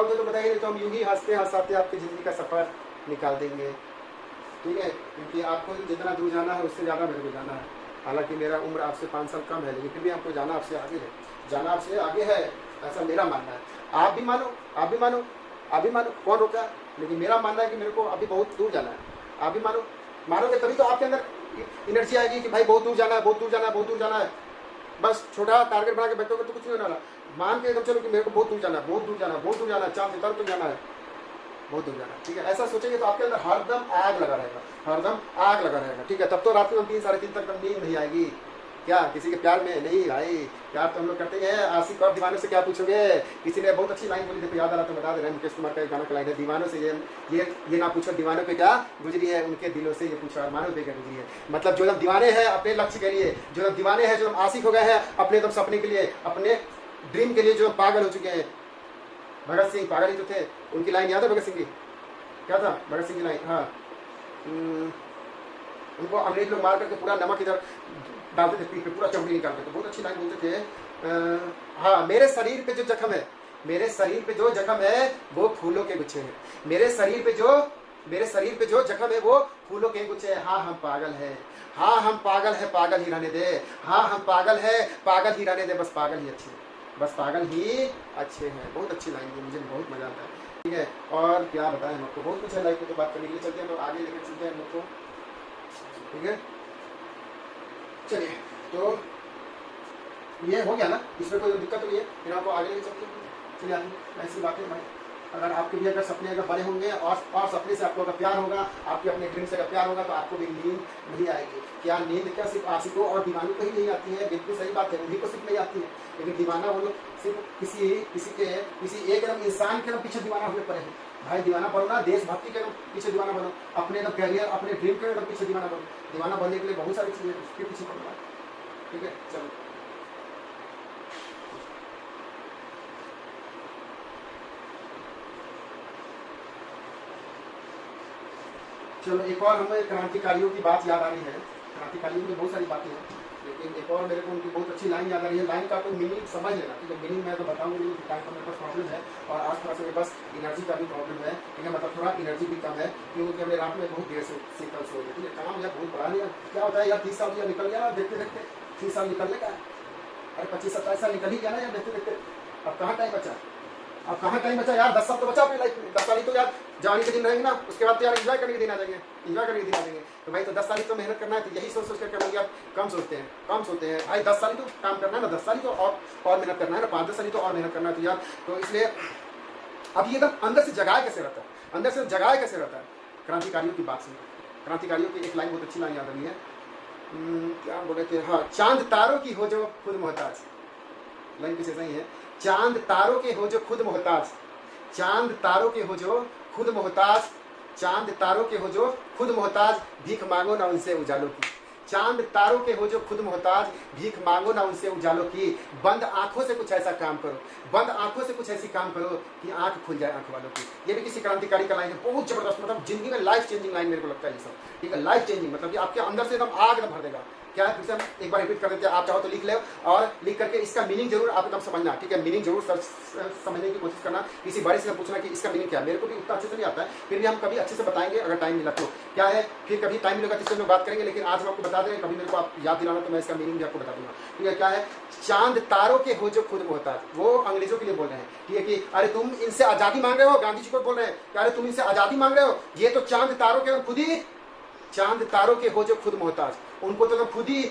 तो बताइए, नहीं तो हम यूं ही हंसते हंसाते आपकी ज़िंदगी का सफ़र निकाल देंगे, ठीक है। क्योंकि आपको जितना दूर जाना है उससे ज़्यादा मेरे को जाना है। हालांकि मेरा उम्र आपसे 5 साल कम है, लेकिन फिर भी हमको जाना आपसे आगे है, जाना आपसे आगे है, ऐसा मेरा मानना है। आप भी मानो, आप भी मानो, आप भी मानो, कौन रोका। लेकिन मेरा मानना है कि मेरे को अभी बहुत दूर जाना है। आप भी मानो, मानोगे तभी तो आपके अंदर एनर्जी आएगी कि भाई बहुत दूर जाना है, बहुत दूर जाना है, बहुत दूर जाना है। बस छोटा टारगेट बना के बैठोगे तो कुछ नहीं होने वाला। मान के एकदम चलो कि मेरे को बहुत दूर जाना है, बहुत दूर जाना है, बहुत दूर जाना है, चांद सितारों तक जाना है, बहुत दूर जाना है, ठीक है। ऐसा सोचेंगे तो आपके अंदर हरदम आग लगा रहेगा, हरदम आग लगा रहेगा, ठीक है। तब तो रात में 3 साढ़े 3 तक नींद नहीं आएगी। क्या किसी के प्यार में नहीं भाई, प्यार तो हम लोग करते हैं। आशिक और दीवानों से क्या पूछोगे। किसी ने बहुत अच्छी लाइन बोली, देखो याद आ रहा तो बता दे रहे हैं, मुकेश कुमार का एक गाना का लाइन है, दीवानों से ये ना पूछो दीवानों पे क्या गुजरी है, उनके दिलों से ये पूछो अरमानों पे क्या गुजरी है। मतलब जो लोग दीवाने हैं अपने लक्ष्य के लिए, जो लोग दीवाने हैं, जो लोग आशिक हो गए हैं अपने एकदम सपने के लिए, अपने ड्रीम के लिए, जो पागल हो चुके हैं। भगत सिंह पागल ही तो थे। उनकी लाइन याद है भगत सिंह की, क्या था भगत सिंह की लाइन, हाँ, उनको अंग्रेज लोग मार करके पूरा नमक इधर डालते थे पीठ पे, पूरा चमड़ी निकालते थे। बहुत अच्छी लाइन बोलते थे, हाँ, मेरे शरीर पे जो जख्म है, मेरे शरीर पे जो जख्म है वो फूलों के गुच्छे हैं। मेरे शरीर पे जो जख्म है वो फूलों के गुच्छे हैं। हाँ हम पागल है, हाँ हम पागल है, पागल ही रहने दे। हाँ हम पागल है, पागल ही रहने दे, बस पागल ही अच्छे, बस पागल ही अच्छे हैं। बहुत अच्छी लाइन थी, मुझे बहुत मजा आता है, ठीक है। और क्या बताएं हम आपको, बहुत कुछ है लाइफ में तो बात करने के लिए। चलते हैं तो आगे लेकर चलते हैं हम लोग को, ठीक है। चलिए, तो ये हो गया ना, इसमें कोई दिक्कत तो नहीं है, फिर आपको आगे लेके चलते हैं। चलिए आगे ऐसी बातें भाई, अगर आपके भी अगर सपने अगर बड़े होंगे और सपने से आपको अगर प्यार होगा, आपके अपने ड्रीम से अगर प्यार होगा, तो आपको भी नींद नहीं आएगी। क्या नींद क्या सिर्फ आशिकों और दीवानों को ही नहीं आती है, बिल्कुल सही बात है, उन्हीं को सिर्फ नहीं आती है। लेकिन दीवाना वो लोग सिर्फ किसी एक एकदम इंसान के पीछे दीवाना हुए पड़े हैं। भाई दीवाना बनो ना, देशभक्ति के पीछे दीवाना बनो, अपने एकदम कैरियर, अपने ड्रीम के पीछे दीवाना बनो। दीवाना बनने के लिए बहुत सारी चीजें उसके पीछे पड़ना है, ठीक है। चलो एक और हमें क्रांतिकारियों की बात याद आ रही है। क्रांतिकारियों की बहुत सारी बातें हैं, लेकिन एक और मेरे को उनकी बहुत अच्छी लाइन याद आ रही है। लाइन का तो मीनिंग समझ लेना, ठीक है। मीनिंग मैं तो बताऊंगी नहीं, टाइम का मेरे पास प्रॉब्लम है, और आस पास मेरे पास एनर्जी का भी प्रॉब्लम है, ठीक है। मतलब थोड़ा एनर्जी भी कम है, क्योंकि हमें रात में बहुत देर से कल सो गए, ठीक है। काम यार बहुत बड़ा नहीं है, क्या होता है यार, 30 साल निकल गया ना देखते देखते, 30 साल निकलने का, अरे 25-27 साल निकल ही गया ना यार देखते देखते। अब कहाँ टाइम बचा, अब कहाँ टाइम बचा यार, 10 साल तो बचा अपनी लाइफ में। 10 साल ही तो यार जवानी के दिन रहेंगे ना, उसके बाद तो यार एंजॉय करने के दिन आ जाएंगे, एंजॉय करने के दिन आ जाएंगे। तो भाई तो 10 साल ही तो मेहनत करना है, तो यही सोच करके हम लोग यार कम सोचते हैं भाई 10 साल ही तो काम करना है ना, 10 साल ही तो और मेहनत करना है ना, 5-10 साल ही तो और मेहनत करना है। तो यार तो इसलिए अब ये एकदम अंदर से जगाया कैसे रहता है, अंदर से जगाया कैसे रहता है। क्रांतिकारियों की बात सुन, क्रांतिकारियों की एक लाइन बहुत अच्छी लाइन याद आ रही है, क्या बोले थे, हाँ, चांद तारों की हो जो खुद मोहताज। लाइन कुछ ऐसा ही है, चांद तारों के हो जो खुद मोहताज, चांद तारों के हो जो खुद मोहताज, चांद तारों के हो जो खुद मोहताज, भीख मांगो ना उनसे उजालों की। चांद तारों के हो जो खुद मोहताज, भीख मांगो ना उनसे उजालों की। बंद आंखों से कुछ ऐसा काम करो, बंद आंखों से कुछ ऐसी काम करो कि आंख खुल जाए आंख वालों की। ये भी किसी क्रांतिकारी का लाइन है, बहुत जबरदस्त, मतलब जिंदगी में लाइफ चेंजिंग लाइन मेरे को लगता है ये सब, ठीक है। लाइफ चेंजिंग मतलब कि आपके अंदर से एकदम आग भर देगा। क्या है, फिर से हम एक बार रिपीट कर देते हैं, आप चाहो तो लिख ले, और लिख करके इसका मीनिंग जरूर आप एकदम समझना, ठीक है। मीनिंग जरूर समझने की कोशिश करना, किसी बड़े से पूछना कि इसका मीनिंग क्या है। मेरे को भी उतना अच्छे से नहीं आता है, फिर भी हम कभी अच्छे से बताएंगे अगर टाइम मिला तो। क्या है, फिर कभी टाइम मिलेगा तो इससे हम बात करेंगे, लेकिन आज हम आपको बता दें, कभी मेरे को आप याद दिलाना तो मैं इसका मीनिंग भी आपको बता दूंगा, ठीक है। क्या है, चांद तारों के हो जो खुद मोहताज, वो अंग्रेजों के लिए बोल रहे हैं, ठीक है, कि अरे तुम इनसे आजादी मांग रहे हो, गांधी जी को बोल रहे हैं कि अरे तुम इनसे आजादी मांग रहे हो, ये तो चांद तारों के खुद ही, चांद तारों के हो जो खुद मोहताज, उनको तो खुद ही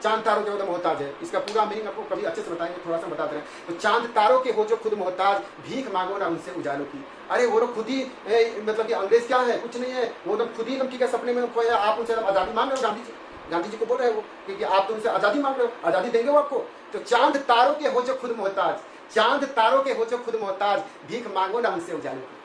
चांद तारों के हो जो मोहताज है। इसका पूरा मीनिंग आपको कभी अच्छे से बताएंगे, थोड़ा सा बता दे रहे हैं। तो चांद तारों के हो जो खुद मोहताज, भीख मांगो ना उनसे उजालों की। अरे वो लोग खुद ही मतलब कि अंग्रेज क्या है, कुछ नहीं है, वो लोग खुद ही ठीक है सपने में खोए, आप उनसे आजादी मांग रहे हो। गांधी जी को बोल रहे हैं वो, क्योंकि आप तो उनसे आजादी मांग रहे हो, आजादी देंगे वो आपको। तो चांद तारों के हो जो खुद मोहताज, चांद तारों के हो जो खुद मोहताज, भीख मांगो ना उनसे उजालों की।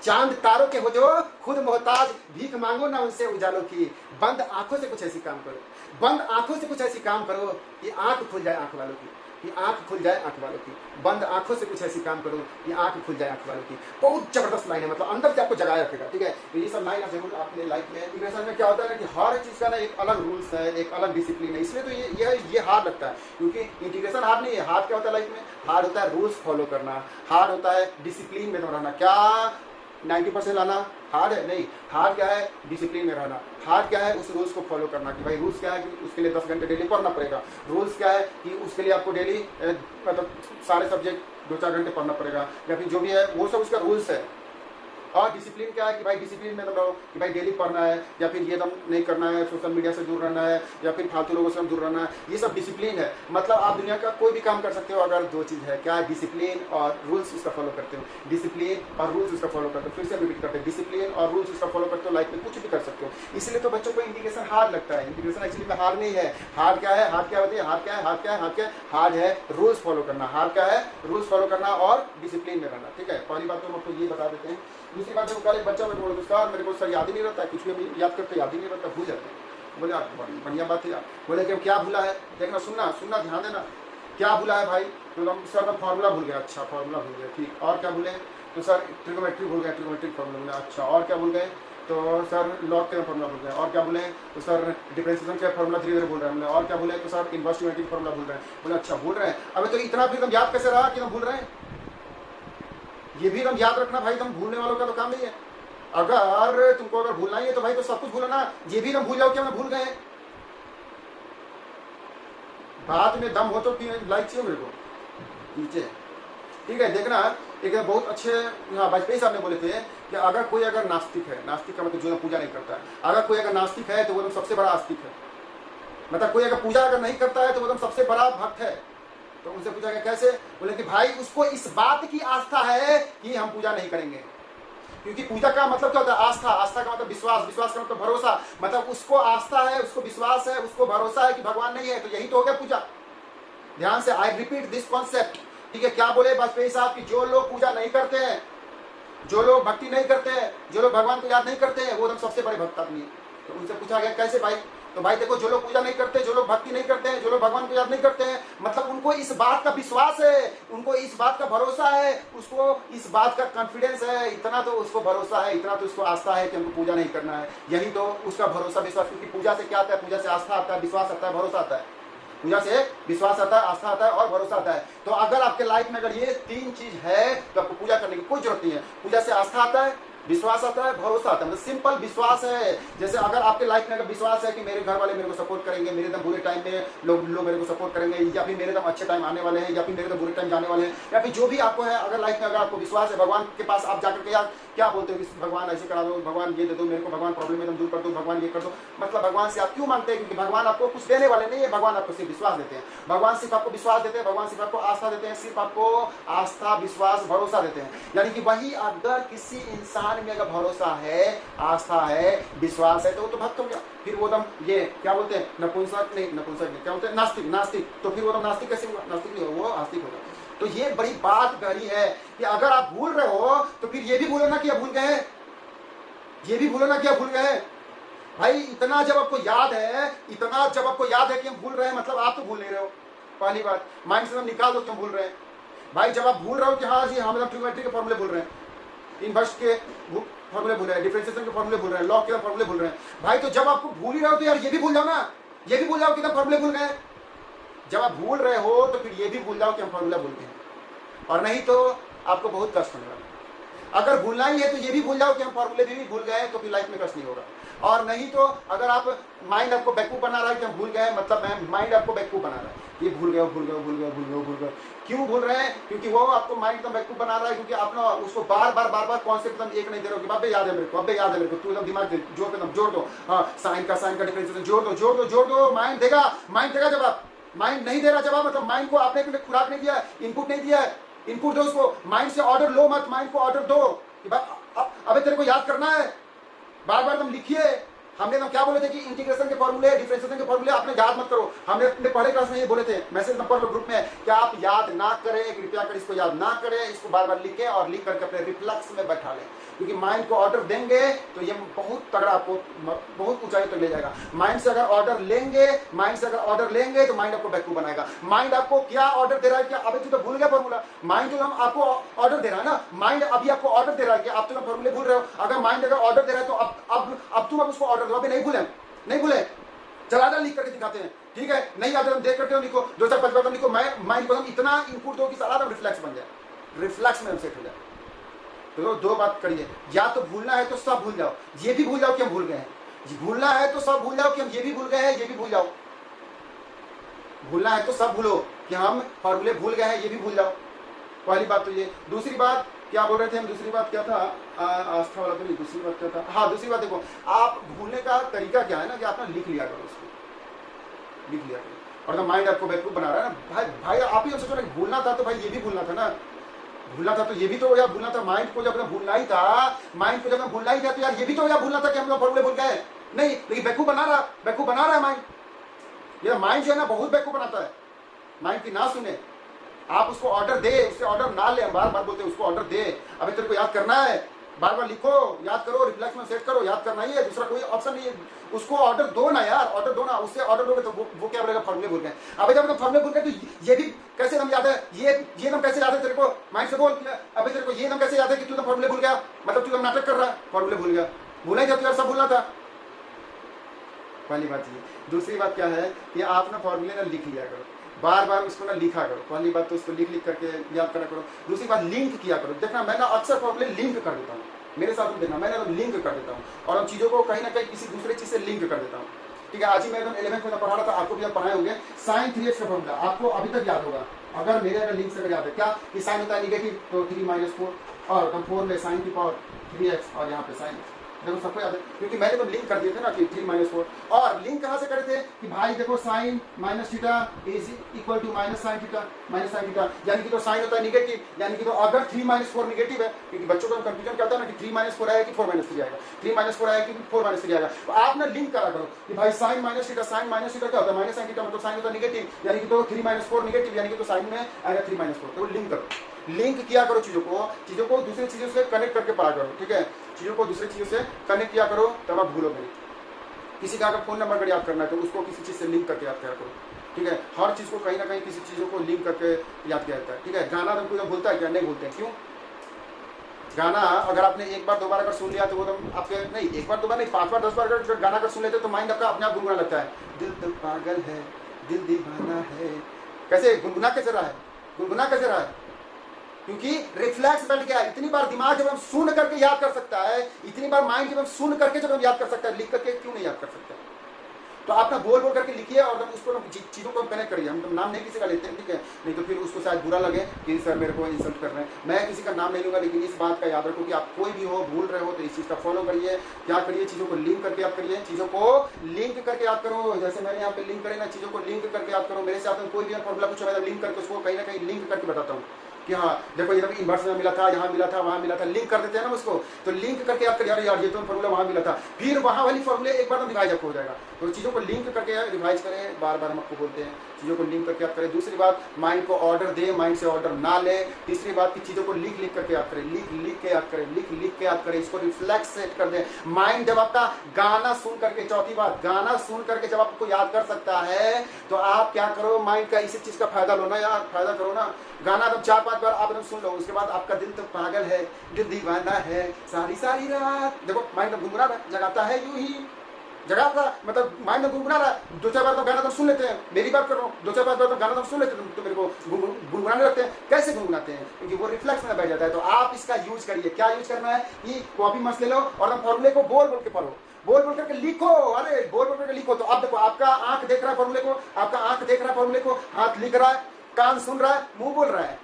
चांद तारों के हो जो खुद मोहताज, भीख मांगो ना उनसे उजालों की। बंद आंखों से कुछ ऐसी काम करो, बंद आंखों से कुछ ऐसी काम करो कि आंख खुल जाए आंख वालों की। कि आंख खुल जाए आंख वालों की, बंद आंखों से कुछ ऐसी काम करो कि आंख खुल जाए आंख वालों की। बहुत जबरदस्त लाइन है, मतलब अंदर से आपको जगाए रखेगा, ठीक है। तो ये सब लाइन आप जरूर अपने लाइफ में। इंटीग्रेशन में क्या होता है ना कि हर चीज का ना एक अलग रूल्स है, एक अलग डिसिप्लिन है, इसलिए तो ये हार्ड लगता है, क्योंकि इंटीग्रेशन हार्ड नहीं है। हार्ड क्या होता है लाइफ में? हार्ड होता है रूल्स फॉलो करना, हार्ड होता है डिसिप्लिन में रहना। क्या 90% लाना हार्ड है? नहीं। हार्ड क्या है? डिसिप्लिन में रहना। हार्ड क्या है? उस रूल्स को फॉलो करना कि भाई रूल्स क्या है कि उसके लिए 10 घंटे डेली पढ़ना पड़ेगा। रूल्स क्या है कि उसके लिए आपको डेली मतलब सारे सब्जेक्ट 2-4 घंटे पढ़ना पड़ेगा, या फिर जो भी है वो सब उसका रूल्स है। और डिसिप्लिन क्या है कि भाई डिसिप्लिन में मतलब कि भाई डेली पढ़ना है, या फिर ये दम नहीं करना है, सोशल मीडिया से दूर रहना है, या फिर फालतू लोगों से दूर रहना है। ये सब डिसिप्लिन है। मतलब आप दुनिया का कोई भी काम कर सकते हो अगर दो चीज़ है, क्या है? डिसिप्लिन और रूल्स उसका फॉलो करते हो। डिसिप्लिन और रूल्स उसका फॉलो करते हो। फिर से रिपीट करते हैं, डिसिप्लिन और रूल्स उसका फॉलो करते हो, लाइफ में कुछ भी कर सकते हो। इसलिए तो बच्चों को इंटीग्रेशन हार्ड लगता है। इंटीग्रेशन एक्चुअली में हार्ड नहीं है। हार्ड क्या है? हार्ड क्या होती है? हार्ड क्या है? हार्ड क्या है? हार्ड क्या है? हार्ड है रूल्स फॉलो करना। हार्ड क्या है? रूल्स फॉलो करना और डिसिप्लिन में रहना, ठीक है। पहली बात तो हम आपको ये बता देते हैं। दूसरी बात, जब कल एक बच्चा मेरे को सर मेरे को सर याद ही नहीं रहता है, कुछ भी याद करते याद ही नहीं रहता, भूल जाते हैं। बोले यार बढ़िया बात है यार। बोले कि क्या भूला है? देखना, सुनना सुनना, ध्यान देना। क्या भूला है भाई? तो हम सर का फार्मूला भूल गया। अच्छा फार्मूला भूल गया, ठीक। और क्या भूले? तो सर ट्रिगोमेट्री भूल गया, ट्रिगोमेट्रिक फार्मूला भूल गया। अच्छा और क्या भूल गए? तो सर लॉग के फार्मूला भूल गए। और क्या भूले? तो सर डिफरेंशिएशन के फार्मूला धीरे धीरे भूल रहे हैं। और क्या भूले? तो सर इनवर्स ट्रिगोमेट्रिक फार्मूला भूल रहे हैं। बोले अच्छा भूल रहे हैं। अबे तो इतना फिर तुम याद कैसे रहा कि हम भूल रहे हैं? ये भी तुम याद रखना भाई, तुम भूलने वालों का तो काम नहीं है। अगर तुमको अगर भूलना ही है तो भाई तो सब कुछ भूलना। ये भी तुम भूल जाओ कि हम भूल गए। बात में दम हो तो लाइक चाहिए मेरे को नीचे, ठीक है। देखना, एक बहुत अच्छे वाजपेयी साहब ने बोले थे कि अगर कोई अगर नास्तिक है, नास्तिक का मतलब जो पूजा नहीं करता है, अगर कोई अगर नास्तिक है तो वो सबसे बड़ा आस्तिक है। मतलब कोई अगर पूजा अगर नहीं करता है तो वो सबसे बड़ा भक्त है। तो उनसे पूछा गया कैसे? बोले कि भाई उसको इस बात की आस्था है कि हम पूजा नहीं करेंगे। क्योंकि पूजा का मतलब क्या होता है? आस्था। आस्था का मतलब विश्वास, विश्वास का मतलब भरोसा। मतलब उसको आस्था है, उसको विश्वास है, उसको भरोसा है कि भगवान नहीं है, तो यही तो हो गया पूजा। ध्यान से, आई रिपीट दिस कॉन्सेप्ट, ठीक है। क्या बोले वाजपेयी साहब कि जो लोग पूजा नहीं करते हैं, जो लोग भक्ति नहीं करते हैं, जो लोग भगवान को याद नहीं करते हैं, वो एकदम सबसे बड़े भक्त आदमी है। तो उनसे पूछा गया कैसे भाई? तो भाई देखो, जो लोग पूजा नहीं करते, जो लोग भक्ति नहीं करते हैं, जो लोग भगवान को याद नहीं करते हैं, मतलब उनको इस बात का विश्वास है, उनको इस बात का भरोसा है, उसको इस बात का कॉन्फिडेंस है, इतना तो उसको भरोसा है, इतना तो उसको आस्था है कि हमको पूजा नहीं करना है। यही तो उसका भरोसा विश्वास। क्योंकि पूजा से क्या आता है? पूजा से आस्था आता है, विश्वास आता है, भरोसा आता है। पूजा से विश्वास आता है, आस्था आता है और भरोसा आता है। तो अगर आपके लाइफ में अगर ये 3 चीज है तो आपको पूजा करने की कोई जरूरत नहीं है। पूजा से आस्था आता है, विश्वास आता है, भरोसा आता है। मतलब सिंपल विश्वास है। जैसे अगर आपके लाइफ में अगर विश्वास है कि मेरे घर वाले मेरे को सपोर्ट करेंगे, मेरे दम बुरे टाइम में लोग मेरे को सपोर्ट करेंगे, या फिर मेरे दम अच्छे टाइम आने वाले हैं, या फिर मेरे दम बुरे टाइम जाने वाले हैं, या फिर जो भी आपको है, अगर लाइफ में अगर आपको विश्वास है, भगवान के पास आप जाकर के यार क्या बोलते हो कि भगवान ऐसे करा दो, भगवान ये दे दो मेरे को, भगवान प्रॉब्लम एकदम दूर कर दो, भगवान ये कर दो। मतलब भगवान से आप क्यों मांगते हैं? क्योंकि भगवान आपको कुछ देने वाले नहीं है, भगवान आपको सिर्फ विश्वास देते हैं। भगवान सिर्फ आपको विश्वास देते हैं, भगवान सिर्फ आपको आस्था देते हैं, सिर्फ आपको आस्था, विश्वास, भरोसा देते हैं। यानी कि वही अगर किसी इंसान में अगर भरोसा है, आस्था है, विश्वास है, तो वो तो भक्त हो गया। फिर वो दम ये क्या बोलते हैं? नपुंसक नहीं, क्या बोलते हैं? नास्तिक। नास्तिक तो फिर वो दम नास्तिक कैसे हुआ? नास्तिक नहीं हो, वो आस्तिक होगा। तो ये बड़ी बात गहरी है कि अगर आप भूल रहे हो तो फिर ये भी भूलो ना कि आप भूल गए, ये भी भूलो ना कि आप भूल गए। भाई इतना जब आपको याद है, इतना जब आपको याद है कि हम भूल रहे हैं, मतलब आप तो भूल नहीं रहे हो। पहली बात माइंड से निकाल दो कि हम भूल रहे हैं। भाई जब आप भूल रहे हो कि हाँ जी हम ट्रिग्नोमेट्री के फॉर्मूले भूल रहे हैं, इनवर्स के फॉर्मूले भूल रहे हैं, डिफरेंशिएशन के फॉर्मूले भूल रहे हैं, लॉग के फॉर्मूले भूल रहे हैं। भाई तो जब आपको भूल ही रहे हो तो यार ये भी भूल जाओ ना, ये भी भूल जाओ कि फॉर्मूले भूल गए। जब आप भूल रहे हो तो फिर ये भी भूल जाओ कि हम फॉर्मूला भूल गए, और नहीं तो आपको बहुत कष्ट होगा। अगर भूलना ही है तो ये भी भूल जाओ कि हम फॉर्मूले भी भूल गए, तो फिर लाइफ में कष्ट नहीं होगा। और नहीं तो अगर आप माइंड आपको बेवकूफ बना रहा है कि हम भूल गए, मतलब माइंड आपको बेवकूफ बना रहा है, ये भूल गए भूल गए भूल गए भूल गए भूल गए। क्यों भूल रहे हैं? क्योंकि वो आपको माइंड एकदम बेवकूफ बना रहा है, क्योंकि आप ना उसको बार बार कॉन्सेप्ट एकदम एक नहीं दे रहे हो कि अबे याद है मेरे को, अबे याद है मेरे को, तू एकदम दिमाग जोड़ दो, हाँ साइन का डिफरेंशिएशन जोड़ दो, माइंड देगा जवाब। माइंड नहीं दे रहा जवाब, मतलब माइंड को आपने खुराक नहीं दिया, इनपुट नहीं दिया है। इनपुट दो उसको, माइंड से ऑर्डर लो मत, माइंड को ऑर्डर दो कि अबे तेरे को याद करना है, बार बार तुम लिखिए, हमने तो क्या बोले थे कि इंटीग्रेशन के फॉर्मूले, डिफरेंशिएशन के फॉर्मूले आपने याद मत करो। हमने अपने पहले क्लास में ये बोले थे, मैसेज नंबर ग्रुप में, कि आप याद ना करें, कृपया कर इसको याद ना करें, इसको बार बार लिखें और लिख करके अपने रिफ्लेक्स में बैठा लें, क्योंकि माइंड को ऑर्डर देंगे तो ये बहुत तगड़ा आपको बहुत ऊंचाई तक ले जाएगा। माइंड से अगर ऑर्डर लेंगे, माइंड से अगर ऑर्डर लेंगे तो माइंड आपको बेवकूफ बनाएगा। माइंड आपको क्या ऑर्डर दे रहा है कि अभी तू तो भूल गया फॉर्मूला। माइंड तो हम आपको ऑर्डर दे रहा है ना, माइंड अभी आपको ऑर्डर दे रहा है कि आप तो फॉर्मूले भूल रहे हो। अगर माइंड अगर ऑर्डर दे रहा है तो अब तुम उसको ऑर्डर दो, अभी नहीं भूले, नहीं भूले, चला लिख करके दिखाते हैं, ठीक है। नहीं याद हम देख करते हो, लिखो 2 4 5 बार लिखो। मैं माइंड को हम इतना इनपुट दो कि सारा रिफ्लेक्स बन जाए, रिफ्लेक्स में हम सेट हो जाए। तो 2 बात करिए, या तो भूलना है तो सब भूल जाओ, ये भी भूल जाओ कि हम भूल गए हैं। भूलना है तो सब भूल जाओ कि हम ये भी भूल गए हैं, ये भी भूल जाओ। भूलना है तो सब भूलो कि हम फॉर्मूले भूल गए हैं, ये भी भूल जाओ। पहली बात तो ये। दूसरी बात क्या बोल रहे थे हम, दूसरी बात क्या था, आस्था वाला तो नहीं, दूसरी बात क्या था, हाँ दूसरी बात देखो, आप भूलने का तरीका क्या है ना, कि आपने लिख लिया करो, उसको लिख लिया करो। और तो माइंड आपको बेवकूफ बना रहा है ना, भाई आप ही सोचो ना, भूलना था तो भाई ये भी भूलना था ना, भूलना था तो ये भी तो यार भूलना था। माइंड को जब भूलना ही था, माइंड को जब भूलना ही था तो यार ये भी तो यार भूलना था कि हम लोग फॉर्मूले भूल गए। नहीं, लेकिन बेवकूफ बना रहा है माइंड। ये माइंड जो है ना बहुत बेवकूफ बनाता है। माइंड की ना सुने, आप उसको ऑर्डर दे, उससे ऑर्डर ना ले। हम बार बार बोलते हैं उसको ऑर्डर दे, अभी तेरे को याद करना है, बार बार लिखो, याद करो, रिफ्लेक्स में सेट करो, याद करना ही है, दूसरा कोई ऑप्शन नहीं है। उसको ऑर्डर दो ना यार, ऑर्डर दो ना। उससे ऑर्डर दोगे तो वो क्या बोलेगा, फॉर्मूले भूल गए। अभी जब फॉर्मूले भूल गए तो ये भी कैसे नाम याद है, ये नाम कैसे याद है तेरे को, माइंड से बोल। अभी तेरे को ये नाम कैसे याद है कि तू तो फॉर्मूले भूल गया, मतलब तू नाटक कर रहा है, फॉर्मूले भूल गया। भूला ही जब यार सब भूलना था। पहली बात ये। दूसरी बात क्या है कि आप ना फॉर्मूले ना लिख लिया करो, बार बार उसको ना लिखा करो। पहली बात तो उसको लिख करके याद करा करो। दूसरी बात लिंक किया करो। देखना मैं ना अक्सर फॉर्मूले लिंक कर देता हूँ, मेरे साथ में देखना मैं ना लिंक कर देता हूँ और उन चीज़ों को कहीं ना कहीं किसी दूसरे चीज़ से लिंक कर देता हूँ, ठीक है। आज ही मैं 11th में पढ़ा रहा था, आपको भी आप पढ़ाए होंगे। साइन 3x का फॉर्मूला आपको अभी तक याद होगा, अगर मेरे अगर लिंक से अगर याद है क्या कि साइन होता है निगेटिव, तो 3 - 4 और 4 में साइन की पावर 3x और यहाँ पे साइन, देखो सबको याद है क्योंकि मैंने तो लिंक कर दिए थे ना कि 3 - 4। और लिंक कहाँ से करे थे कि भाई देखो sine minus theta is equal to minus sine theta, यानी कि तो साइन होता है निगेटिव, यानी कि तो अगर 3 - 4 निगेटिव है, क्योंकि बच्चों को कंफ्यूजन क्या होता है ना कि 3 - 4 आएगा कि 4 - 3 आएगा, 3 - 4 आएगा कि 4 - 3 आएगा। तो आप ना लिंक करा करो कि भाई साइन माइनस थीटा क्या होता है, माइनस साइन थीटा मतलब साइन होता है निगेटिव, यानी कि तो 3 - 4 निगेटिव, यानी कि तो साइन में आएगा 3 - 4। तो लिंक करो, लिंक किया करो चीज़ों को दूसरी चीज़ों से कनेक्ट करके पढ़ा करो, ठीक है। चीज़ों को दूसरी चीज़ों से कनेक्ट किया करो तब आप भूलोगे नहीं। किसी का अगर फोन नंबर अगर याद करना है तो उसको किसी चीज़ से लिंक करके याद किया करो, ठीक है। हर चीज़ को कहीं ना कहीं किसी चीज़ों को लिंक करके याद किया जाता है, ठीक है। गाना तो कोई भूलता है क्या, नहीं भूलते हैं। क्यों? गाना अगर आपने एक बार 2 बार अगर सुन लिया तो वो तो आपके नहीं, एक बार 2 बार नहीं, 5 बार 10 बार अगर गाना अगर सुन लेते तो माइंड आपका अपने आप गुनगुना लगता है। दिल तो पागल है, दिल दीवाना है, कैसे गुनगुना कैसे रहा है, क्योंकि रिफ्लेक्स बैठ गया। इतनी बार दिमाग जब हम सुन करके याद कर सकता है, इतनी बार माइंड जब हम सुन करके जब हम याद कर सकता है, लिख करके क्यों नहीं याद कर सकते। तो आप ना बोल करके लिखिए और उसको चीज़ों को कनेक्ट करिए। हम नाम नहीं किसी का लेते हैं, ठीक है, नहीं तो फिर उसको शायद बुरा लगे कि सर मेरे को इंसल्ट कर रहे हैं। मैं किसी का नाम नहीं लूंगा, लेकिन इस बात का याद रखो कि आप कोई भी हो भूल रहे हो तो इस चीज़ का फॉलो करिए। क्या करिए, चीज़ों को लिंक करके याद करिए, चीज़ों को लिंक करके याद करो। जैसे मैंने यहाँ पे लिंक करे ना, चीज़ों को लिंक करके याद करो। मेरे साथ में कोई भी फॉर्मूला कुछ मैं लिंक करके उसको कहीं ना कहीं लिंक करके बताता हूँ कि हाँ देखो ये इन्वर्स में मिला था, यहाँ मिला था, वहाँ मिला था, लिंक कर देते हैं ना उसको। तो लिंक करके याद करिए, यार ये तो फॉर्मूला वहाँ मिला था, फिर वहाँ वाली फॉर्मूले एक बार रिवाइज आपको हो जाएगा। तो चीज़ों को लिंक करके रिवाइज करें, बार बार हम आपको बोलते हैं चीज़ों को लिंक करके याद करें। दूसरी बात, माइंड को ऑर्डर दे, माइंड से ऑर्डर ना ले। तीसरी बात की चीज़ों को लिख करके याद करें, लिख के याद करें, लिख के याद करें, इसको रिफ्लेक्स सेट कर दें। माइंड जब आपका गाना सुन करके, चौथी बात, गाना सुन करके जब आपको याद कर सकता है तो आप क्या करो, माइंड का इसी चीज़ का फायदा लो ना यार, फायदा करो ना। गाना जब 4-5 बार आप सुन लो, उसके बाद आपका दिल तो पागल है, दिल दीवाना है, सारी रात, देखो माइंड गुनगुना रहा है, जगाता है यूं ही जगाता, मतलब माइंड गुनगुना रहा है। 2-4 बार तो गाना तो सुन लेते हैं, मेरी बात कर रहा हूँ, 2-4 बार तो गाना तो सुन लेते हैं तो मेरे को गुनगुनाने लगते हैं। कैसे गुनगुनाते हैं? क्योंकि वो रिफ्लेक्स में बैठ जाता है। तो आप इसका यूज करिए। क्या यूज करना है कि कॉपी मस्त ले लो और हम फॉर्मूले को बोल के पढ़ो, बोल करके लिखो। अरे बोल करके लिखो तो अब देखो आपका आंख देख रहा है फॉर्मूले को, आपका आंख देख रहा है फॉर्मूले को, हाथ लिख रहा है, कान सुन रहा है, मुंह बोल रहा है।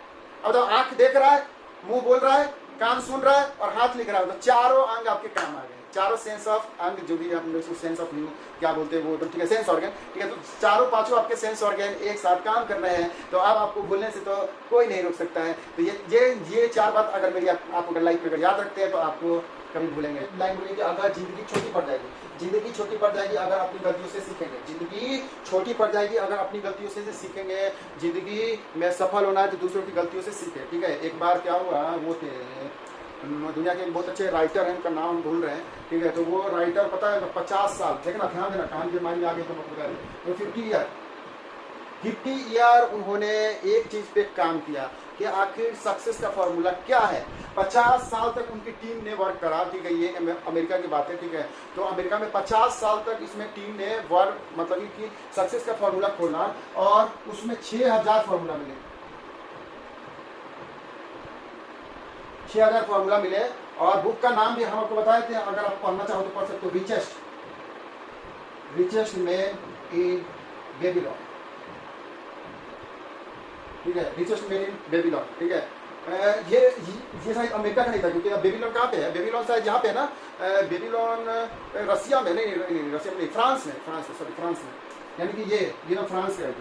अब तो आंख देख रहा है, मुंह बोल रहा है, कान सुन रहा है और हाथ लिख रहा है, तो चारों अंग आपके काम आ गए, चारों सेंस ऑफ अंग जो भी हम लोग सेंस ऑफ व्यू क्या बोलते हैं वो, तो ठीक है सेंस ऑर्गन, ठीक है। तो चारों पांचों आपके सेंस ऑर्गन एक साथ काम कर रहे हैं, तो अब आपको भूलने से तो कोई नहीं रोक सकता है। तो ये चार बात अगर मेरी आप अगर लाइफ में अगर याद रखते हैं तो आपको कभी भूलेंगे। लाइन बोलेंगे, अगर जिंदगी छोटी पड़ जाएगी, जिंदगी छोटी पड़ जाएगी अगर अपनी गलतियों से सीखेंगे, जिंदगी छोटी पड़ जाएगी अगर अपनी गलतियों से सीखेंगे, जिंदगी में सफल होना है तो दूसरों की गलतियों से सीखे, ठीक है। एक बार क्या हुआ, वो थे दुनिया के बहुत अच्छे राइटर हैं, उनका नाम हम भूल रहे हैं, ठीक है। तो वो राइटर पता है 50 साल, देखना ध्यान देना, कान के माइंड में आगे तो मत बता रहे, तो 50 ईयर उन्होंने एक चीज पे काम किया कि आखिर सक्सेस का फॉर्मूला क्या है। 50 साल तक उनकी टीम ने वर्क करा, ठीक है। ये अमेरिका की बात है, ठीक है। तो अमेरिका में 50 साल तक इसमें टीम ने वर्क मतलब कि सक्सेस का फॉर्मूला खोला और उसमें 6000 फॉर्मूला मिले, 6000 फॉर्मूला मिले। और बुक का नाम भी हम आपको बताए थे, अगर आप पढ़ना चाहो तो पढ़ सकते हो, रिचेस्ट मैन इन बेबीलोन, ठीक है। रिचेस्ट मैन इन बेबीलोन, ठीक है। ये शायद अमेरिका का नहीं था, क्योंकि बेबीलोन कहाँ पे है, बेबीलोन शायद यहाँ पे है ना, बेबीलोन रसिया में नहीं, रसिया में नहीं, फ्रांस में, यानी कि ये ना फ्रांस का है,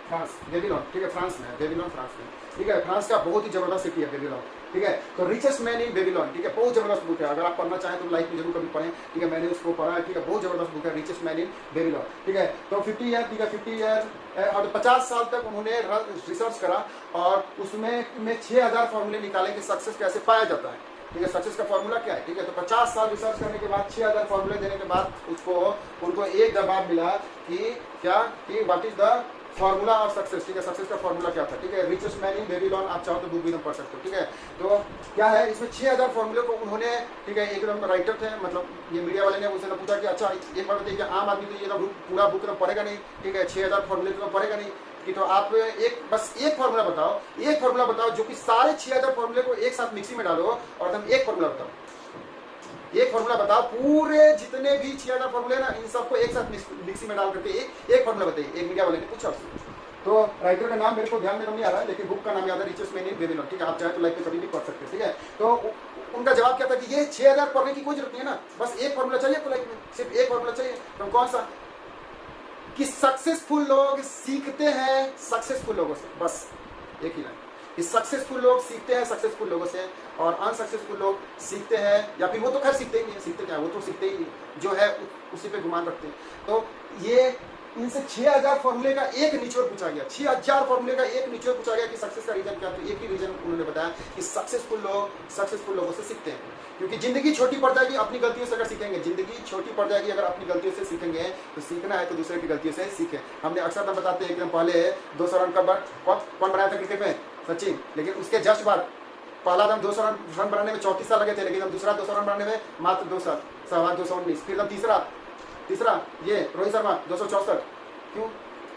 फ्रांस बेबीलोन, ठीक है। फ्रांस में है बेबीलोन, फ्रांस में, ठीक है। फ्रांस का बहुत ही जबरदस्त सिटी है बेबीलोन, ठीक है। तो रिचेस्ट मैन इन बेबीलोन, ठीक है, बहुत जबरदस्त बुक है, अगर आप पढ़ना चाहें तो लाइफ में जरूर कभी पढ़ें, ठीक है। मैंने उसको पढ़ा है, ठीक है, बहुत जबरदस्त बुक है रिचेस्ट मैन इन बेबीलोन, ठीक है। तो 50 ईयर, ठीक है, 50 ईयर और 50 साल तक उन्होंने रिसर्च करा और उसमें 6000 फॉर्मूले निकाले कि सक्सेस कैसे पाया जाता है, ठीक है। सक्सेस का फॉर्मूला क्या है, ठीक है। तो 50 साल रिसर्च करने के बाद 6000 फॉर्मूले देने के बाद उनको एक जवाब मिला कि क्या, कि what is the formula of success, ठीक है। सक्सेस का फॉर्मूला क्या था, ठीक है। रिचेस्ट मैन इन बेबीलोन, आप चाहो तो बुक भी पढ़ सकते हो, ठीक है। तो क्या है इसमें 6000 फॉर्मूले को उन्होंने, ठीक है, एकदम राइटर थे, मतलब ये मीडिया वाले ने उनसे पूछा कि अच्छा एक बार बताइए, आम आदमी तो ये पूरा बुक तो पढ़ेगा नहीं, ठीक है, 6000 फॉर्मूले तो पढ़ेगा नहीं, कि तो आप बस एक फॉर्मूला बताओ जो कि सारे 6000 फॉर्मूले को एक साथ मिक्सी में डालो और तुम एक फॉर्मूला बताओ, पूरे जितने भी 6000 फॉर्मूले ना इन सबको एक साथ मिक्सी में डाल करके एक फॉर्मूला बताइए। एक मीडिया वाले ने पूछा उससे, तो राइटर का नाम मेरे को ध्यान में नहीं आ रहा है, लेकिन बुक का नाम याद है, रिचेस्ट मैन इन बेबीलोन, ठीक है। आप चाहे तो लाइफ में कभी भी पढ़ सकते हैं, ठीक है। तो उनका जवाब क्या था कि ये 6000 पढ़ने की कोई जरूरत नहीं है ना, बस एक फॉर्मूला चाहिए आपको लाइफ में, सिर्फ एक फॉर्मूला चाहिए। तो कौन सा, कि सक्सेसफुल लोग सीखते हैं सक्सेसफुल लोगों से, बस एक ही लाइन, कि सक्सेसफुल लोग सीखते हैं सक्सेसफुल लोगों से और अनसक्सेसफुल लोग सीखते हैं, या फिर वो तो खैर सीखते ही नहीं है, सीखते क्या, वो तो सीखते ही नहीं, जो है उसी पे गुमान रखते हैं। तो ये इनसे 6000 फॉर्मूले का एक निचोड़ पूछा गया, 6000 फॉर्मूले का एक निचोड़ पूछा गया कि सक्सेस का रीजन क्या, तो एक ही रीजन उन्होंने बताया कि सक्सेसफुल लोगों से सीखते हैं, क्योंकि जिंदगी छोटी पड़ जाएगी अपनी गलतियों से अगर सीखेंगे, जिंदगी छोटी पड़ जाएगी अगर अपनी गलतियों से सीखेंगे, तो सीखना है तो दूसरे की गलतियों से सीखे। हमने अक्सर हम बताते हैं, एकदम पहले 200 रन का कौन बनाया था क्रिकेट में, सचिन, लेकिन उसके जस्ट बाद पहला दम 200 रन बनाने में 34 साल लगे थे, लेकिन हम दूसरा 200 रन बनाने में मात्र 2 साल, सहवाग 219, फिर हम तीसरा ये रोहित शर्मा 264, क्यों,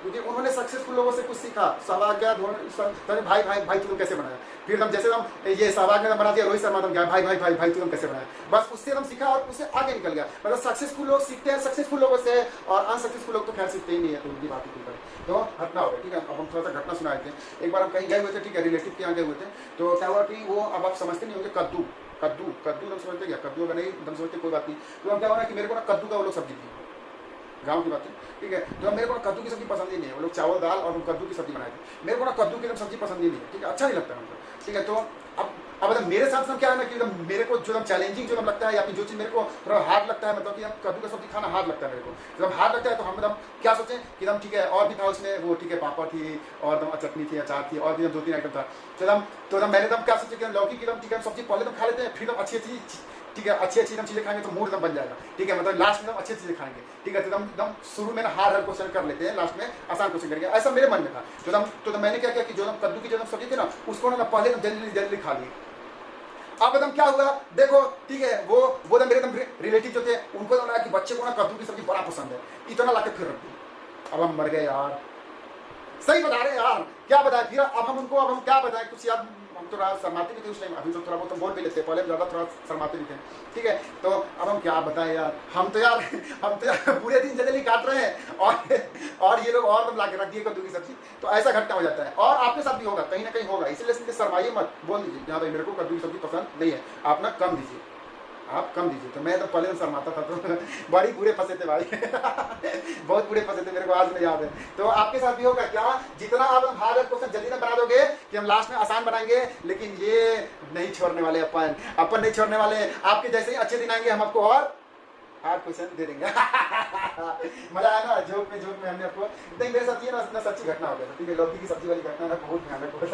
क्योंकि उन्होंने सक्सेसफुल लोगों से कुछ सीखा। सहवाग गया भाई तुम कैसे बनाया, फिर हम जैसे हम ये सहवाग ने बना दिया, रोहित शर्मा तुम गया भाई तुम कैसे बनाया, बस उससे हम सीखा और उससे आगे निकल गया। मतलब सक्सेसफुल लोग सीखते हैं सक्सेसफुल लोगों से और अनसक्सेसफुल लोग तो खैर सीखते ही नहीं है, तो उनकी बात ही कर। तो घटना हो गई, ठीक है। अब हम थोड़ा सा घटना सुनाए थे। एक बार हम कहीं गए हुए थे, ठीक है, रिलेटिव के यहाँ गए हुए थे, तो क्या हुआ कि वो, अब आप समझते नहीं होंगे, कद्दू हम समझते क्या, कद्दू अगर नहीं हम समझते कोई बात नहीं। तो हम क्या हो रहा है कि मेरे को ना कद्दू का वो लोग सब्जी थी, गाँव की बात है, ठीक है। तो मेरे को ना कद्दू की सब्जी पसंद ही नहीं है, वो लोग चावल दाल और कद्दू की सब्जी बनाए थे, मेरे को ना कद्दू की सब्जी पसंद ही नहीं है, ठीक है, अच्छा नहीं लगता हमको, ठीक है। तो अब मेरे साथ क्या है ना कि मेरे को जो चैलेंजिंग जो लगता है या फिर जो चीज़ मेरे को थोड़ा हार्ड लगता है, मतलब कि कद्दू का सब्जी खाना हार्ड लगता है मेरे को, जब हार्ड लगता है तो हम क्या सोचें कि ठीक है, और भी था उसमें वो, ठीक है, पापड़ थी और चटनी थी, अचार थी और भी 2-3 आइटम था। तो मैंने क्या सोचा कि लौकी की ठीक है सब्जी पहले खा लेते हैं, फिर अच्छी ठीक है, अच्छी चीज़ें खाएंगे तो मूड बन जाएगा, ठीक है, मतलब लास्ट में हम अच्छी चीज़ें खाएंगे, ठीक है। तो एकदम शुरू में हार्ड क्वेश्चन कर लेते हैं, लास्ट में आसान क्वेश्चन करेंगे, ऐसा मेरे मन में था। तो मैंने क्या किया कि जो कद्दू की जो सब्जी थी ना, उसको ना पहले जल्दी खा ली। अब एकदम क्या हुआ देखो, ठीक है, वो मेरे एकदम रिलेटिव जो थे, उनको लगा कि बच्चे को ना कद्दू की सब्जी बड़ा पसंद है, इतना लाके फिर रख दी। अब हम मर गए यार, सही बता रहे यार, क्या बताए फिर अब हम क्या बताएं, कुछ यार हम तो शर्माते भी थे उस टाइम, अभी तो थोड़ा बहुत बोल भी लेते, पहले ज़्यादा थोड़ा शर्माते भी थे, ठीक है। तो अब हम क्या बताएं यार, हम तो यार पूरे दिन जल्दी काट रहे हैं और ये लोग और ला के रख दिए कद्दू की सब्जी। तो ऐसा घटना हो जाता है और आपके साथ भी होगा, कहीं ना कहीं होगा, इसलिए शर्माइए मत, बोल दीजिए हाँ भाई मेरे को कद्दू की सब्जी पसंद नहीं है, आप ना कम दीजिए, आप कम दीजिए। तो मैं तो पहले तो शर्माता था, तो बड़ी बुरे फंसे थे भाई बहुत बुरे फंसे थे, मेरे को आज में याद है। तो आपके साथ भी होगा क्या, जितना आप हार्ड क्वेश्चन जल्दी ना बना दोगे कि हम लास्ट में आसान बनाएंगे, लेकिन ये नहीं छोड़ने वाले अपन नहीं छोड़ने वाले। आपके जैसे ही अच्छे दिन आएंगे हम आपको और हार्ड क्वेश्चन दे देंगे मजा आया ना, जोक में हमने आपको नहीं, मेरे साथ ये ना सच्ची घटना हो गया था, ठीक है, लौकी की सब्जी वाली घटना ना, बहुत भयानक हुआ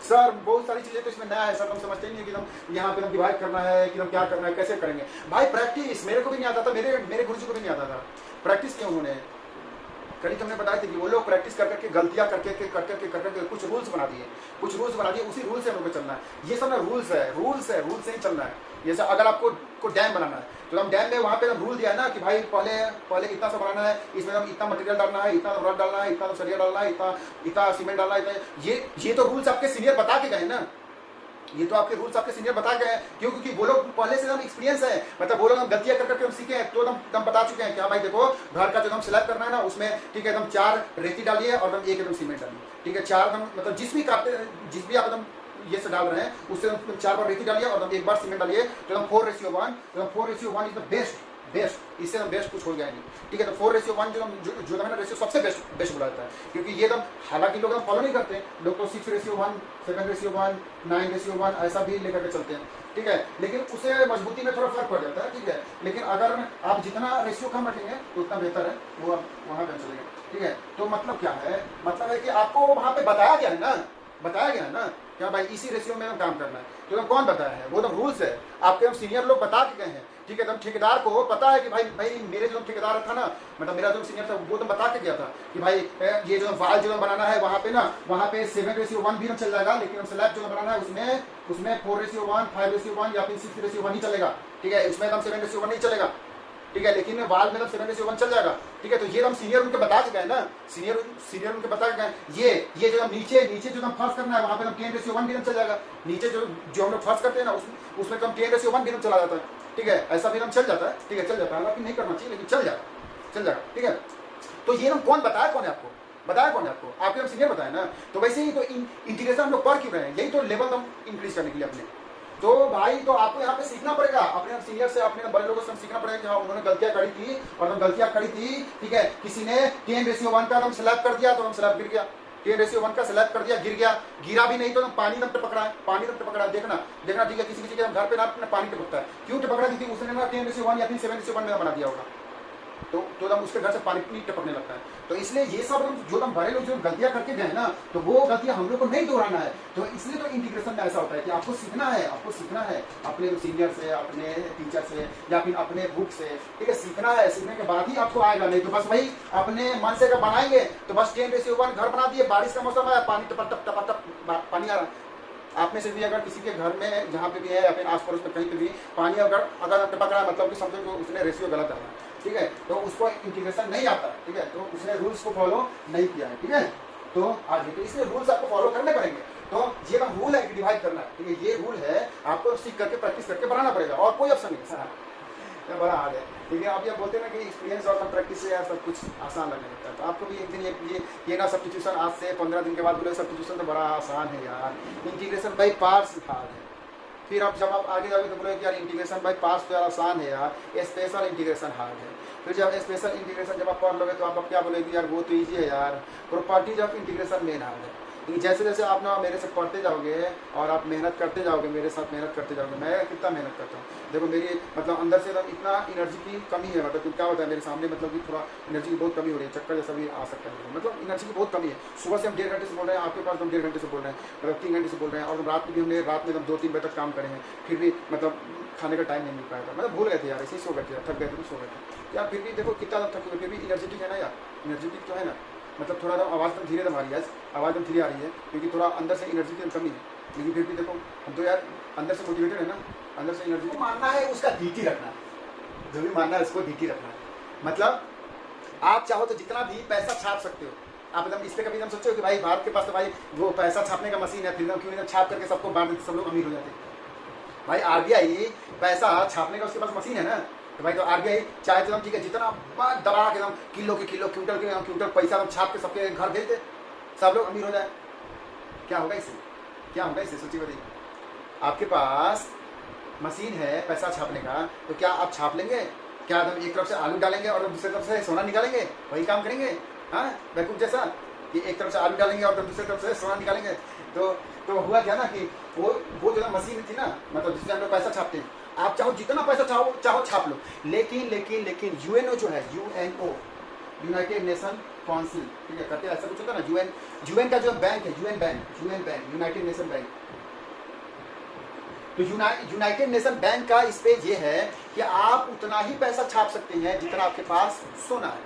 सर, बहुत सारी चीजें तो इसमें नया है सर, हम समझते नहीं है कि हम यहाँ पे हम डिवाइड करना है, कि हम क्या करना है, कैसे करेंगे। भाई प्रैक्टिस मेरे को भी नहीं आता था, मेरे गुरु जी को भी नहीं आता था। प्रैक्टिस किया उन्होंने, करीब हमने बताया था कि वो लोग प्रैक्टिस कर करके गलतियां करके कुछ रूल्स बना दिए, उसी रूल से हम लोग चलना है। ये सब ना रूल्स से ही चलना है। जैसे अगर आपको डैम बनाना है, तो हम डैम में वहाँ पे हम रूल दिया है ना कि भाई पहले इतना सा बनाना है, इसमें हम इतना मटेरियल डालना है, इतना रॉड डालना है, इतना सरिया डालना है, इतना सीमेंट डालना है, ये तो रूल्स आपके सीनियर बता के गए ना, ये तो आपके रूल्स आपके सीनियर बता गए हैं। क्यों? क्योंकि वो लोग पहले से हम एक्सपीरियंस है, मतलब वो लोग हम गलतियां करके हम सीखे हैं, तो हम बता चुके हैं कि हाँ भाई देखो, घर का जो हम स्लैब करना है ना, उसमें ठीक है एकदम 4 रेती डालिए और हम 1 एकदम सीमेंट डालिए, ठीक है, 4 मतलब जिस भी आप एकदम ये से डाल रहे हैं, उससे 4 बार रेती डालिए और 1 बार सीमेंट डालिए, तो हम 4:1, तो 4:1 इज द बेस्ट, इससे हम बेस्ट कुछ हो गया नहीं, ठीक है। तो 4:1 जो है ना रेशियो सबसे बेस्ट बोला जाता है, क्योंकि ये एकदम, हालांकि लोग फॉलो नहीं करते, लोग तो 6:1, 7:1, 9:1 ऐसा भी लेकर के चलते हैं, ठीक है, लेकिन उसे मजबूती में थोड़ा फर्क पड़ जाता है, ठीक है। लेकिन अगर आप जितना रेशियो कम रखेंगे तो उतना बेहतर है, वो आप वहाँ पे चलेंगे, ठीक है। तो मतलब क्या है, मतलब है कि आपको वहाँ पे बताया गया है ना क्या भाई इसी रेशियो में काम करना है, तो कौन बताया है, वो तो रूल्स है, आपके सीनियर लोग बता के गए हैं, ठीक है। तो ठेकेदार को पता है कि भाई मेरे जो ठेकेदार था ना, मतलब मेरा जो सीनियर था वो तो बता के गया था कि भाई ये जो वाल जो बनाना है वहाँ पे 7:1 भी चल जाएगा, लेकिन स्लैब जो बनाना है उसमें 4:1, 5:1 या फिर 6:1 ही चलेगा, ठीक है, उसमें एकदम 7:1 नहीं चलेगा, ठीक है, लेकिन वाल में 7:1 चल जाएगा, ठीक है। तो ये हम सीनियर उनके बता के गए ना, सीनियर उनके बता के गए, ये जो हम नीचे जो हम फर्स्ट करना है वहाँ पे हम 10:1 भी चल जाएगा, नीचे जो हम लोग फर्स्ट करते हैं ना उसमें हम 10:1 भी चला जाता है, ठीक है, ऐसा भी हम चल जाता है, ठीक है, चल जाता है, हालांकि नहीं करना चाहिए लेकिन चल जाएगा, ठीक है। तो ये हम कौन है आपको आपके हम सीनियर बताया ना। तो वैसे ही तो इंटीग्रेशन हम लोग पढ़ क्यों रहे हैं, यही तो लेवल हम इंक्रीज करने के लिए अपने। तो भाई तो आपको यहाँ पे सीखना पड़ेगा, अपने सीनियर से, अपने बड़े लोगों से सीखना पड़ेगा कि हाँ उन्होंने गलतियां करी थी और हम गलतियां करी थी, ठीक है। किसी ने 10:1 का हम स्लैब कर दिया तो हम स्लैब गिर गया, 10:1 का स्लैब कर दिया, गिरा भी नहीं तो हम पानी दम टपक रहा है, देखना, ठीक है। किसी के घर पे ना पानी टपकता है, क्यों टपक रहा है, क्योंकि उसने ना 10:1 या फिर 7:1 में बना दिया होगा, तो हम उसके घर से पानी नहीं टपकने लगता है। तो इसलिए ये सब जो हम बड़े लोग जो गलतियां करके गए ना, तो वो गलतियां हम लोग को नहीं दोहराना है। तो इसलिए तो इंटीग्रेशन में ऐसा होता है कि आपको सीखना है अपने सीनियर से, अपने टीचर से या फिर अपने बुक से, ठीक है, सीखना है, सीखने के बाद ही आपको आएगा, नहीं तो बस वही अपने मन से अगर बनाएंगे तो बस 10:1 घर बना दिए, बारिश का मौसम है, पानी टप पानी आ रहा। आप में से भी अगर किसी के घर में जहाँ पे भी है या फिर आस पड़ोस में कहीं पे भी पानी अगर टपक रहा है, मतलब कि समझो कि उसने रेशियो गलत डाला, ठीक है, तो उसको इंटीग्रेशन नहीं आता, ठीक है, तो उसने रूल्स को फॉलो नहीं किया है, ठीक है। तो आगे तो इसलिए रूल्स आपको फॉलो करने पड़ेंगे। तो ये ना रूल है कि डिवाइड करना, ठीक है, ये रूल है, आपको सीख करके प्रैक्टिस करके बनाना पड़ेगा और कोई ऑप्शन नहीं है, सर बड़ा हार्ड है, ठीक है। आप ये बोलते हैं ना कि एक्सपीरियंस और प्रैक्टिस से यार सब कुछ आसान लगने लगता है, तो आपको भी एक दिन ये ना सब्स्टिट्यूशन आज से 15 दिन के बाद बोले सब्स्टिट्यूशन तो बड़ा आसान है यार, इंटीग्रेशन बाई पार्ट्स हार्ड है। फिर आप जब आप आगे जाओगे तो बोलोगे कि यार इंटीग्रेशन बाई पार्ट्स तो यार आसान है यार, स्पेशल इंटीग्रेशन हार्ड है। फिर जब स्पेशल इंटीग्रेशन जब आप पढ़ लोगे तो आप क्या बोलोगे यार वो तो ईजी है यार, properties of integration main hard है। लेकिन जैसे जैसे आप ना मेरे से पढ़ते जाओगे और आप मेहनत करते जाओगे, मेरे साथ मेहनत करते जाओगे, मैं कितना मेहनत करता हूँ, देखो मेरी मतलब अंदर से इतना एनर्जी की कमी है, मतलब क्या होता है मेरे सामने, मतलब कि थोड़ा एनर्जी की बहुत कमी हो रही है, चक्कर जैसा भी आ सकता है, मतलब एनर्जी की बहुत कमी है। सुबह से हम 1.5 घंटे से बोल रहे हैं, आपके पास हम 1.5 घंटे से बोल रहे हैं, मतलब 3 घंटे से बोल रहे हैं, और रात में भी हमने रात में 2-3 बजे तक काम करे हैं, फिर भी मतलब खाने का टाइम नहीं मिल पाया था, मतलब भूल गए थे यार, ऐसे ही सो गए थे, थक गए थे तो सो गए थे यार। फिर भी देखो कितना थक गए, फिर भी एनर्जेटिक है ना यार, एनर्जेटिक तो है ना, मतलब थोड़ा आवाज़ तो धीरे आ रही है, आवाज़ तो धीरे आ रही है क्योंकि थोड़ा अंदर से एनर्जी की कमी है, लेकिन फिर भी देखो हम तो यार अंदर से मोटिवेटेड है ना, अंदर से एनर्जी को मानना है, उसका डीटी रखना है, जो भी मानना है उसको डीटी रखना है। मतलब आप चाहो तो जितना भी पैसा छाप सकते हो आप, एकदम इस पर कभी हम सोचो कि भाई भारत के पास तो भाई वो पैसा छापने का मशीन है, फिर क्यों नहीं छाप करके सबको बांट देते, सब लोग अमीर हो जाते। भाई आरबीआई पैसा छापने का उसके पास मशीन है ना, तो भाई तो आरबीआई चाहे तो ठीक है जितना दबा के एकदम किलो क्विंटल पैसा छाप के सबके घर भेज दे, सब लोग अमीर हो जाए। क्या होगा इससे सोचिए बताइए। आपके पास मशीन है पैसा छापने का, तो क्या आप छाप लेंगे? क्या हम एक तरफ से आलू डालेंगे और दूसरी तरफ से सोना निकालेंगे? वही काम करेंगे? हाँ, बेवकूफ जैसा कि एक तरफ से आलू डालेंगे और दूसरी तरफ से सोना निकालेंगे। तो हुआ क्या ना कि वो जो मशीन थी ना, मतलब जिससे हम लोग पैसा छापते हैं, आप चाहो जितना पैसा चाहो छाप लो, लेकिन यूएनओ जो है, यूएनओ, यूनाइटेड नेशन काउंसिल, ठीक है, करते ऐसा कुछ होता है ना, यूएन का जो बैंक है, UN bank, United nation bank, तो यूनाइटेड नेशन बैंक का इस पे ये है कि आप उतना ही पैसा छाप सकते हैं जितना आपके पास सोना है,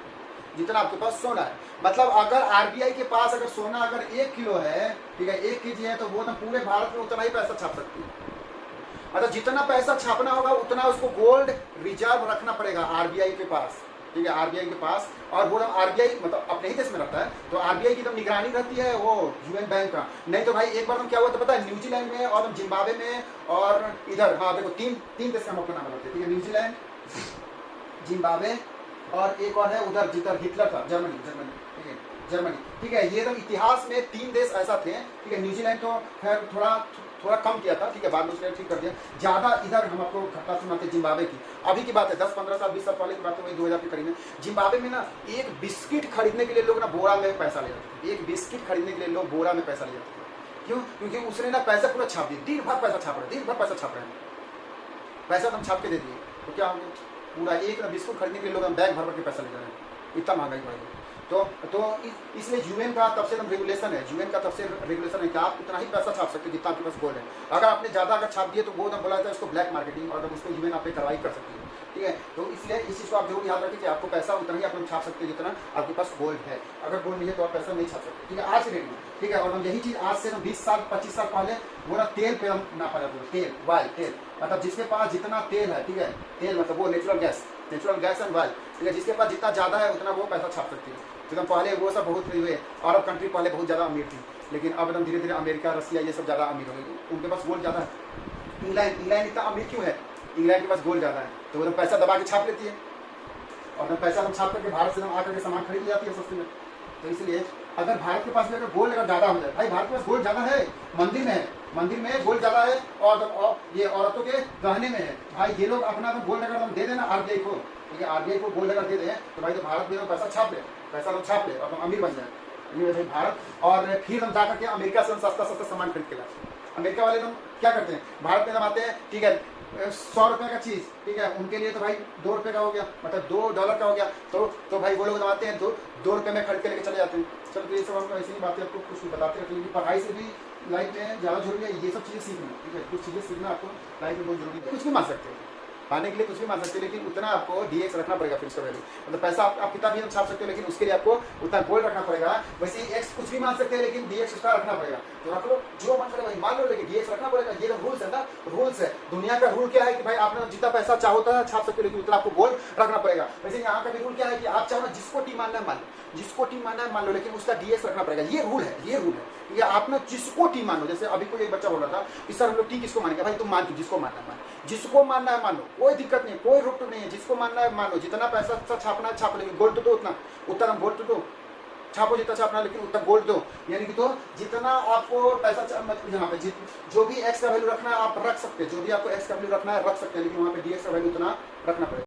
जितना आपके पास सोना है। मतलब अगर आरबीआई के पास अगर सोना अगर 1 किलो है, ठीक है, 1 केजी है, तो वो ना पूरे भारत में उतना ही पैसा छाप सकती है। मतलब जितना पैसा छापना होगा उतना उसको गोल्ड रिजर्व रखना पड़ेगा आरबीआई के पास, ठीक है, आरबीआई के पास। और वो आरबीआई मतलब अपने ही देश में रहता है, तो आरबीआई की तो निगरानी रहती है वो यूएन बैंक का। नहीं तो भाई एक बार क्या हुआ तो पता है, न्यूजीलैंड में और जिम्बाब्वे में और इधर, हाँ देखो, तीन देश का हम आपको नाम बताते हैं, ठीक है, न्यूजीलैंड, जिम्बाब्वे और एक और है उधर जिधर हिटलर था, जर्मनी, ठीक है, जर्मनी, ठीक है। ये तो इतिहास में 3 देश ऐसा थे, ठीक है। न्यूजीलैंड तो खैर थोड़ा कम किया था, ठीक है, बाद में उसने ठीक कर दिया। ज्यादा इधर हम आपको घटना सुनाते जिम्बाब्वे की, अभी की बात है, 10-15 साल 20 साल पहले की बात है, वही 2000 के करीब में। जिम्बाब्वे में ना एक बिस्किट खरीदने के लिए लोग ना बोरा में पैसा ले जाते थे, एक बिस्किट खरीदने के लिए लोग बोरा में पैसा ले जाते थे। क्यों? क्योंकि उसने ना पैसा पूरा छाप दिया, दिन भर पैसा छाप रहे हैं, पैसा तुम छाप के दे दिए, तो क्या होंगे, पूरा एक बिस्कुट खरीदने के लिए लोग बैग भर के पैसा ले जा रहे हैं, इतना महंगाई बढ़। तो इसलिए यूएन का तब से रेगुलेशन है, यूएन का तब से रेगुलेशन है कि आप उतना ही पैसा छाप सकते हैं जितना आपके पास गोल्ड है। अगर आपने ज़्यादा अगर छाप दिए तो वो बोला जाता है उसको ब्लैक मार्केटिंग, और उसको यूएन आप पे कार्रवाई कर सकती है, ठीक है। तो इसलिए इस चीज़ को आप जरूर याद रखें कि आपको पैसा उतना ही आप लोग छाप सकते हैं जितना आपके पास गोल्ड है। अगर गोल्ड नहीं है तो आप पैसा नहीं छाप सकते, ठीक है, आज के डेट में, ठीक है। और हम यही चीज़ आज से 20 साल 25 साल पहले वो ना तेल पे हम नापा जाता है, तेल मतलब जिसके पास जितना तेल है, ठीक है, तेल मतलब वो नेचुरल गैस एंड ऑयल, ठीक है, जिसके पास जितना ज़्यादा है उतना वो पैसा छाप सकती है। एकदम पहले वो सब बहुत हुए, अरब कंट्री पहले बहुत ज़्यादा अमीर थी, लेकिन अब एकदम धीरे धीरे अमेरिका, रसिया, ये सब ज़्यादा अमीर हो गई, उनके पास गोल्ड ज़्यादा है। इंग्लैंड इतना अमीर क्यों है? इंग्लैंड के पास गोल्ड ज़्यादा है, तो वो पैसा दबा के छाप लेती है, और पैसा हम छाप करके भारत से आकर के सामान खरीद जाती है सस्ते में। तो इसलिए अगर भारत के पास भी अगर गोल्ड अगर ज़्यादा हो जाए, भाई भारत के पास गोल्ड ज़्यादा है, मंदिर में गोल्ड ज़्यादा है, और ये औरतों के गहने में है, भाई ये लोग अपना तो गोल्ड अगर हम दे देना आरबीआई को, ठीक है, आरबीआई को गोल्ड अगर दे दें तो भाई तो भारत में पैसा छाप ले और हम अमीर बन जाए भारत। और फिर हम जाकर के अमेरिका से हम सस्ता सामान खरीद के लाते। अमेरिका वाले हम क्या करते हैं, भारत में हम आते हैं, ठीक है, 100 रुपये का चीज़, ठीक है, उनके लिए तो भाई 2 रुपये का हो गया, मतलब $2 का हो गया, तो भाई वो लोग आते हैं 2 रुपये में खरीद के लेके चले जाते हैं। चलो, तो ये सब हम ऐसी ही बातें आपको कुछ बताते रहते हैं, पढ़ाई से भी लाइफ में ज़्यादा जरूरी है ये सब चीज़ें सीखना, ठीक है, कुछ चीज़ें सीखना आपको लाइफ में बहुत जरूरी है। कुछ भी मान सकते हैं, पाने के लिए कुछ भी मान सकते हैं, लेकिन उतना आपको डीएक्स रखना पड़ेगा, फिर उसका वैल्यू, मतलब पैसा आप कितना भी छाप सकते हो, लेकिन उसके लिए आपको उतना गोल्ड रखना पड़ेगा। वैसे ही एक्स कुछ भी मान सकते हैं, लेकिन डीएक्स उसका रखना पड़ेगा, तो रख लो, जो मन करे भाई मान लो, लेकिन डीएक्स रखना पड़ेगा। ये रूल्स है ना, रूल्स है दुनिया का। रूल क्या है कि भाई आपने जितना पैसा चाहो तो छाप सकते हो, लेकिन उतना आपको गोल्ड रखना पड़ेगा। वैसे यहाँ का भी रूल क्या है कि आप चाहो ना, जिसको टी मानना है मान लो, जिसको टी मानना है मान लो, लेकिन उसका डीएक्स रखना पड़ेगा। ये रूल है, ये आप ना जिसको टी मानो। जैसे अभी कोई एक बच्चा बोल रहा था कि सर हम लोग टी किसको मानेंगे, भाई तुम मान दो, जिसको मानना है मान, जिसको मानना है मान लो, कोई दिक्कत नहीं, कोई रुक नहीं है, जिसको मानना है मान लो, जितना पैसा छापना है छाप, लेकिन गोल्ड तो दो, उतना हम गोल्ड तो दो, छापो जितना छापना, लेकिन उतना गोल्ड दो। यानी कि तो जितना आपको पैसा मतलब यहाँ पे जो भी एक्स का वैल्यू रखना है आप रख सकते हैं, जो भी आपको एक्स का वैल्यू रखना है रख सकते हैं, लेकिन वहाँ पे डीएक्स का वैल्यू उतना रखना पड़ेगा।